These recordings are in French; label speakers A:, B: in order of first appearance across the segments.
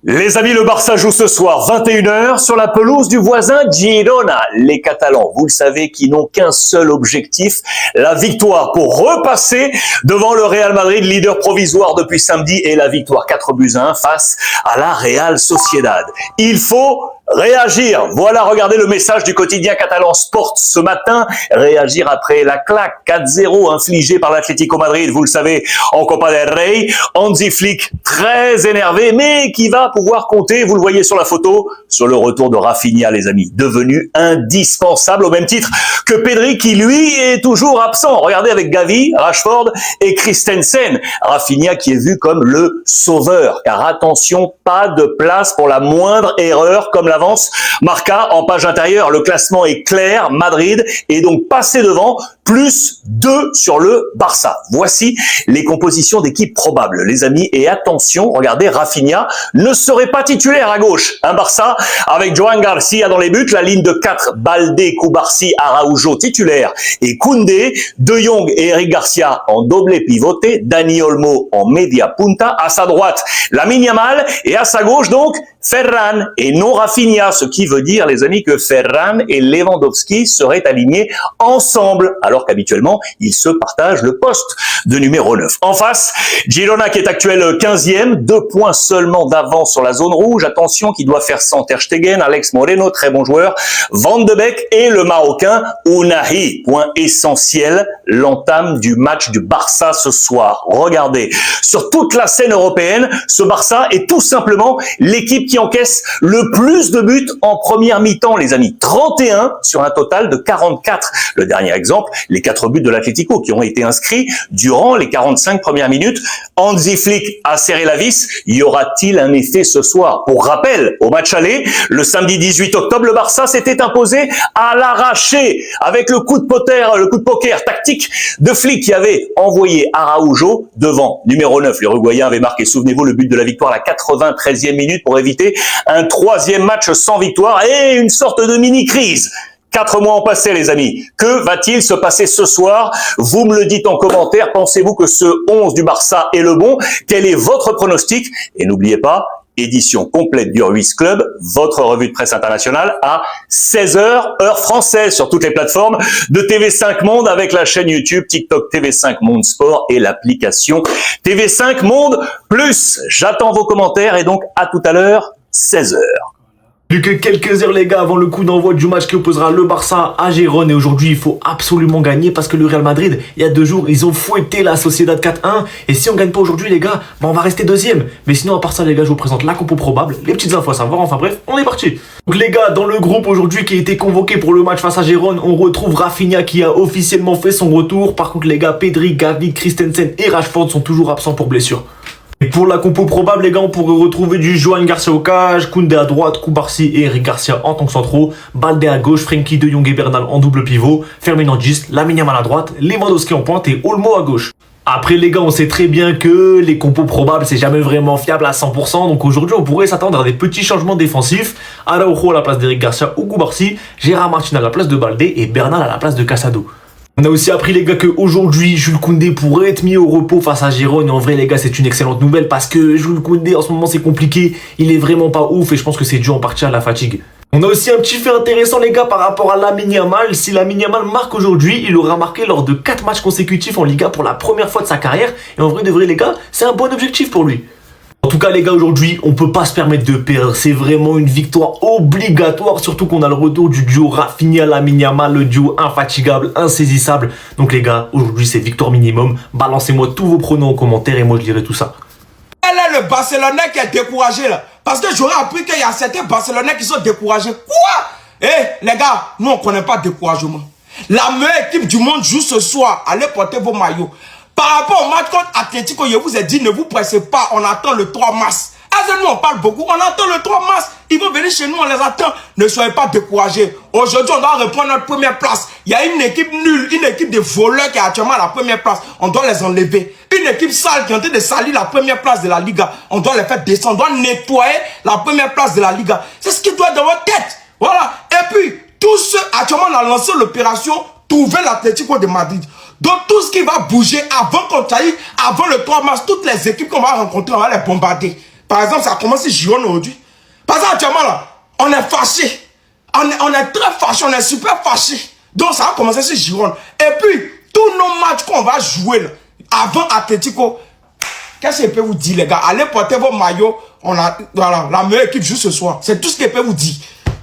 A: Les amis, le Barça joue ce soir 21h sur la pelouse du voisin Girona. Les Catalans, vous le savez, qui n'ont qu'un seul objectif, la victoire pour repasser devant le Real Madrid, leader provisoire depuis samedi, et la victoire 4-1 face à la Real Sociedad. Il faut réagir. Voilà, regardez le message du quotidien catalan Sport ce matin. Réagir après la claque 4-0 infligée par l'Atlético Madrid, vous le savez, en Copa del Rey. Hansi Flick très énervé, mais qui va pouvoir compter, vous le voyez sur la photo, sur le retour de Rafinha, les amis, devenu indispensable au même titre que Pedri, qui lui est toujours absent. Regardez avec Gavi, Rashford et Christensen. Rafinha qui est vu comme le sauveur, car attention, pas de place pour la moindre erreur, comme l'avance Marca en page intérieure. Le classement est clair, Madrid est donc passé devant, plus 2 sur le Barça. Voici les compositions d'équipes probables, les amis, et attention, regardez, Rafinha ne serait pas titulaire à gauche. Un Barça avec Joan Garcia dans les buts, la ligne de 4, Balde, Cubarsí, Araujo titulaire, et Koundé, De Jong et Eric Garcia en double pivoté, Dani Olmo en media punta, à sa droite, Lamine Yamal, et à sa gauche donc, Ferran et non Rafinha, ce qui veut dire, les amis, que Ferran et Lewandowski seraient alignés ensemble, alors qu'habituellement, ils se partagent le poste de numéro 9. En face, Girona qui est actuel 15e, 2 points seulement d'avance sur la zone rouge. Attention, qui doit faire sans Ter Stegen, Alex Moreno, très bon joueur, Van de Beek et le Marocain Ounahi. Point essentiel, l'entame du match du Barça ce soir. Regardez, sur toute la scène européenne, ce Barça est tout simplement l'équipe qui encaisse le plus de buts en première mi-temps, les amis. 31 sur un total de 44. Le dernier exemple, les 4 buts de l'Atlético qui ont été inscrits durant les 45 premières minutes. Hansi Flick a serré la vis. Y aura-t-il un effet ce soir? Pour rappel, au match aller, le samedi 18 octobre, le Barça s'était imposé à l'arraché avec le coup de poker tactique de Flick qui avait envoyé Araujo devant numéro 9. L'Uruguayen avait marqué, souvenez-vous, le but de la victoire à la 93e minute pour éviter un 3e match sans victoire et une sorte de mini-crise. 4 mois ont passé, les amis. Que va-t-il se passer ce soir? Vous me le dites en commentaire. Pensez-vous que ce 11 du Barça est le bon? Quel est votre pronostic? Et n'oubliez pas, édition complète du Ruiz Club, votre revue de presse internationale à 16h, heure française, sur toutes les plateformes de TV5 Monde, avec la chaîne YouTube, TikTok TV5 Monde Sport et l'application TV5 Monde Plus. J'attends vos commentaires et donc à tout à l'heure, 16h.
B: Plus que quelques heures, les gars, avant le coup d'envoi du match qui opposera le Barça à Gérone. Et aujourd'hui, il faut absolument gagner parce que le Real Madrid, il y a 2 jours, ils ont fouetté la Sociedad 4-1. Et si on gagne pas aujourd'hui, les gars, on va rester 2e. Mais sinon, à part ça, les gars, je vous présente la compo probable, les petites infos à savoir. Enfin bref, on est parti. Donc les gars, dans le groupe aujourd'hui qui a été convoqué pour le match face à Gérone, on retrouve Rafinha qui a officiellement fait son retour. Par contre, les gars, Pedri, Gavi, Christensen et Rashford sont toujours absents pour blessure. Et pour la compo probable, les gars, on pourrait retrouver du Joan Garcia au cage, Koundé à droite, Cubarsí et Eric Garcia en tant que centraux, Balde à gauche, Frenkie de Jong et Bernal en double pivot, Fermin en 10, Lamine Yamal à droite, Lewandowski en pointe et Olmo à gauche. Après, les gars, on sait très bien que les compos probables, c'est jamais vraiment fiable à 100%. Donc aujourd'hui, on pourrait s'attendre à des petits changements défensifs. Araujo à la place d'Eric Garcia ou Cubarsí, Gérard Martin à la place de Balde et Bernal à la place de Casado. On a aussi appris, les gars, qu'aujourd'hui, Jules Koundé pourrait être mis au repos face à Gérone. Et en vrai, les gars, c'est une excellente nouvelle parce que Jules Koundé, en ce moment, c'est compliqué. Il est vraiment pas ouf et je pense que c'est dû en partie à la fatigue. On a aussi un petit fait intéressant, les gars, par rapport à Lamine Yamal. Si Lamine Yamal marque aujourd'hui, il aura marqué lors de 4 matchs consécutifs en Liga pour la première fois de sa carrière. Et en vrai, de vrai, les gars, c'est un bon objectif pour lui. En tout cas, les gars, aujourd'hui, on peut pas se permettre de perdre. C'est vraiment une victoire obligatoire, surtout qu'on a le retour du duo Rafinha-Lamine Yamal, le duo infatigable, insaisissable. Donc les gars, aujourd'hui, c'est victoire minimum. Balancez-moi tous vos pronoms en commentaire et moi, je dirai tout ça.
C: Elle est le Barcelonais qui est découragé là. Parce que j'aurais appris qu'il y a certains Barcelonais qui sont découragés. Quoi? Les gars, nous on connaît pas découragement. La meilleure équipe du monde joue ce soir. Allez porter vos maillots. Par rapport au match contre Atlético, je vous ai dit, ne vous pressez pas, on attend le 3 mars. Nous on parle beaucoup, on attend le 3 mars. Ils vont venir chez nous, on les attend. Ne soyez pas découragés. Aujourd'hui, on doit reprendre notre première place. Il y a une équipe nulle, une équipe de voleurs qui est actuellement à la première place. On doit les enlever. Une équipe sale qui est en train de salir la première place de la Liga. On doit les faire descendre, on doit nettoyer la première place de la Liga. C'est ce qui doit être dans votre tête. Voilà. Et puis, tous ceux actuellement on a lancé l'opération Trouver l'Atlético de Madrid. Donc tout ce qui va bouger avant qu'on taille, avant le 3 mars, toutes les équipes qu'on va rencontrer, on va les bombarder. Par exemple, ça a commencé Girona aujourd'hui. Parce qu'actuellement, là, on est fâché. On est très fâché, on est super fâché. Donc, ça a commencé sur Girona. Et puis, tous nos matchs qu'on va jouer, là, avant Atletico, qu'est-ce que je peux vous dire, les gars? Allez porter vos maillots. Voilà, la meilleure équipe joue ce soir. C'est tout ce que je peux vous dire.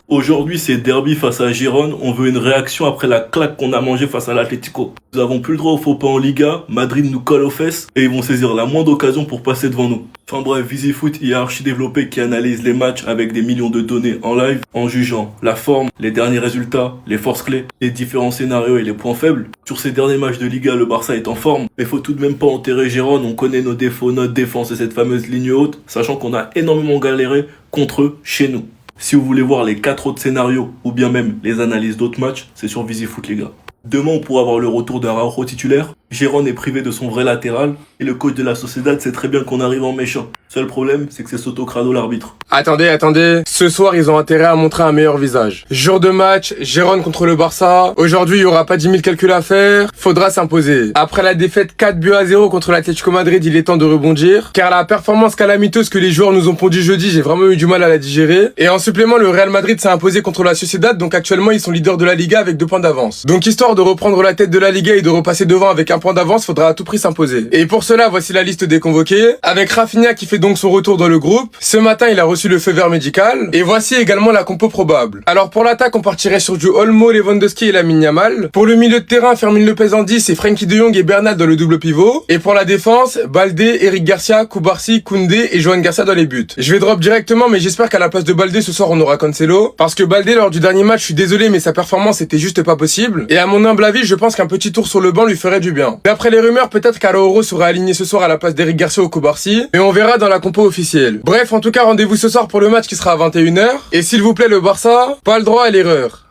D: Aujourd'hui, c'est derby face à Gérone. On veut une réaction après la claque qu'on a mangée face à l'Atlético. Nous avons plus le droit au faux pas en Liga. Madrid nous colle aux fesses et ils vont saisir la moindre occasion pour passer devant nous. Enfin bref, VisiFoot y a archi développé qui analyse les matchs avec des millions de données en live en jugeant la forme, les derniers résultats, les forces clés, les différents scénarios et les points faibles. Sur ces derniers matchs de Liga, le Barça est en forme, mais faut tout de même pas enterrer Gérone. On connaît nos défauts, notre défense et cette fameuse ligne haute, sachant qu'on a énormément galéré contre eux chez nous. Si vous voulez voir les 4 autres scénarios ou bien même les analyses d'autres matchs, c'est sur VisiFoot les gars. Demain, on pourra avoir le retour d'un Araujo titulaire. Gérone est privé de son vrai latéral et le coach de la Sociedad sait très bien qu'on arrive en méchant. Seul problème, c'est que c'est Sotocrado l'arbitre.
E: Attendez. Ce soir, ils ont intérêt à montrer un meilleur visage. Jour de match, Gérone contre le Barça. Aujourd'hui, il y aura pas 10 000 calculs à faire. Faudra s'imposer. Après la défaite 4-0 contre l'Atlético Madrid, il est temps de rebondir. Car la performance calamiteuse que les joueurs nous ont pondue jeudi, j'ai vraiment eu du mal à la digérer. Et en supplément, le Real Madrid s'est imposé contre la Sociedad. Donc actuellement, ils sont leaders de la Liga avec 2 points d'avance. Donc histoire de reprendre la tête de la Liga et de repasser devant avec un point d'avance, faudra à tout prix s'imposer. Et pour cela, voici la liste des convoqués. Avec Rafinha qui fait donc son retour dans le groupe. Ce matin, il a reçu le feu vert médical. Et voici également la compo probable. Alors pour l'attaque, on partirait sur du Olmo, Lewandowski et Lamine Yamal. Pour le milieu de terrain, Fermin Lopez en 10 et Frenkie de Jong et Bernat dans le double pivot. Et pour la défense, Baldé, Eric Garcia, Koubarsi, Koundé et Johan Garcia dans les buts. Je vais drop directement, mais j'espère qu'à la place de Baldé ce soir on aura Cancelo. Parce que Baldé lors du dernier match, je suis désolé, mais sa performance était juste pas possible. Et à mon humble avis, je pense qu'un petit tour sur le banc lui ferait du bien. D'après les rumeurs, peut-être qu'Araújo sera aligné ce soir à la place d'Eric Garcia ou Koubarsi. Mais on verra dans la compo officielle. Bref, en tout cas, rendez-vous ce soir pour le match qui sera à 21h. Et s'il vous plaît, le Barça, pas le droit à l'erreur.